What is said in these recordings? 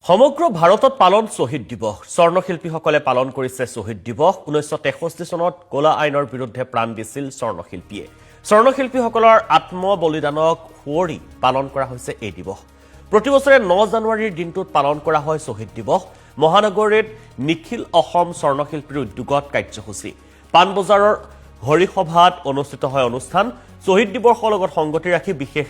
সমগ্ৰ ভাৰতত পালন শ্বহীদ দিৱস স্বৰ্ণশিল্পীসকলে পালন কৰিছে শ্বহীদ দিৱস 1963 চনত কলা আইনৰ বিৰুদ্ধে প্ৰাণ দিছিল স্বৰ্ণশিল্পীয়ে স্বৰ্ণশিল্পীসকলৰ আত্মবলিদানক সুঁৱৰি পালন কৰা হৈছে এই দিৱস প্ৰতি বছৰে 9 জানুৱাৰীৰ দিনটোত পালন কৰা হয় শ্বহীদ দিৱস মহানগৰীত নিখিল অসম স্বৰ্ণশিল্পীৰ উদ্যোগত কাৰ্যসূচী পানবজাৰৰ হৰিসভাত অনুষ্ঠিত হয় অনুষ্ঠান শ্বহীদ দিৱসৰ লগত সংগতি ৰাখি বিশেষ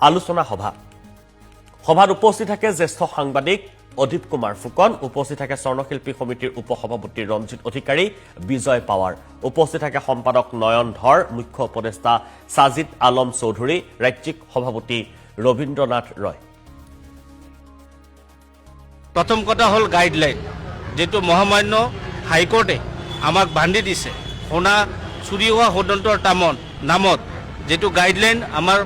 আলোচনা সভাত উপস্থিত থাকে জ্যেষ্ঠ সাংবাদিক অদীপ কুমাৰ ফুকন উপস্থিত থাকে স্বৰ্ণশিল্পী সমিতিৰ উপসভাপতি ৰঞ্জিত অধিকাৰী বিজয় পাৱাৰ উপস্থিত থাকে সম্পাদক নয়ন ধৰ মুখ্য উপদেষ্টা সাজিদ আলম চৌধুৰী ৰাজ্যিক সভাপতি ৰবীন্দ্ৰনাথ ৰয় প্ৰথম কথা হল গাইডলাইন যেটো মহামান্য হাইকোৰ্টে আমাক বান্ধি দিছে সোনা চুৰি হোৱা সদন্তৰ নামত যেটো গাইডলাইন আমাৰ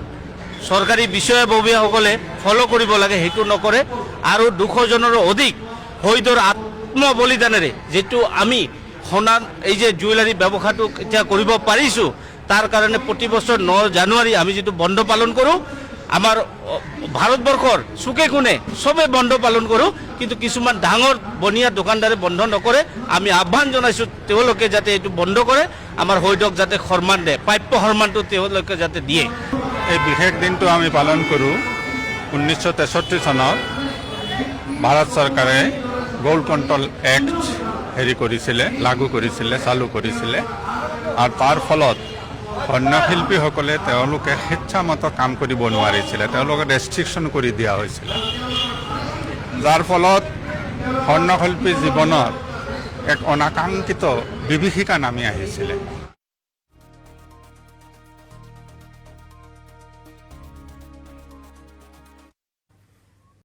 সৰকাৰি বিষয়ববীয়াসকলে ফলো কৰিব লাগে হেতু নকৰে আৰু 200 জনৰ অধিক শহীদৰ আত্মবলিদানেৰে যেটো আমি সোণাৰ এই যে জুৱেলাৰী ব্যৱসায়টো এতিয়া কৰিব পাৰিছো তাৰ কাৰণে প্ৰতি বছৰ 9 জানুৱাৰী আমি যেটো বন্ধ পালন কৰো আমাৰ ভাৰতবৰ্ষৰ সুকে কোণে সবে বন্ধ পালন কৰো কিন্তু কিছুমান ডাঙৰ বনিয়া দোকানদাৰে বন্ধ নকৰে আমি আহ্বান জনাইছো তেওঁলোকে যাতে এটো বন্ধ কৰে আমাৰ শহীদক যাতে সন্মান দিয়ে প্ৰাপ্য সন্মানটো তেওঁলোকে যাতে দিয়ে এই বিশেষ দিনটো আমি পালন কৰোঁ 1963 চনত ভাৰত চৰকাৰে গোল্ড কণ্ট্ৰল এক্ট লাগু কৰিছিলে চালু কৰিছিলে আৰু তাৰ ফলত স্বৰ্ণশিল্পীসকলে তেওঁলোকে স্বেচ্ছামতে কাম কৰিব নোৱাৰিছিলে তেওঁলোকে ৰেষ্ট্ৰিকশ্যন কৰি দিয়া হৈছিল যাৰ ফলত স্বৰ্ণশিল্পী জীৱনত এক অনাকাংক্ষিত বিভীষিকা নামি আহিছিলে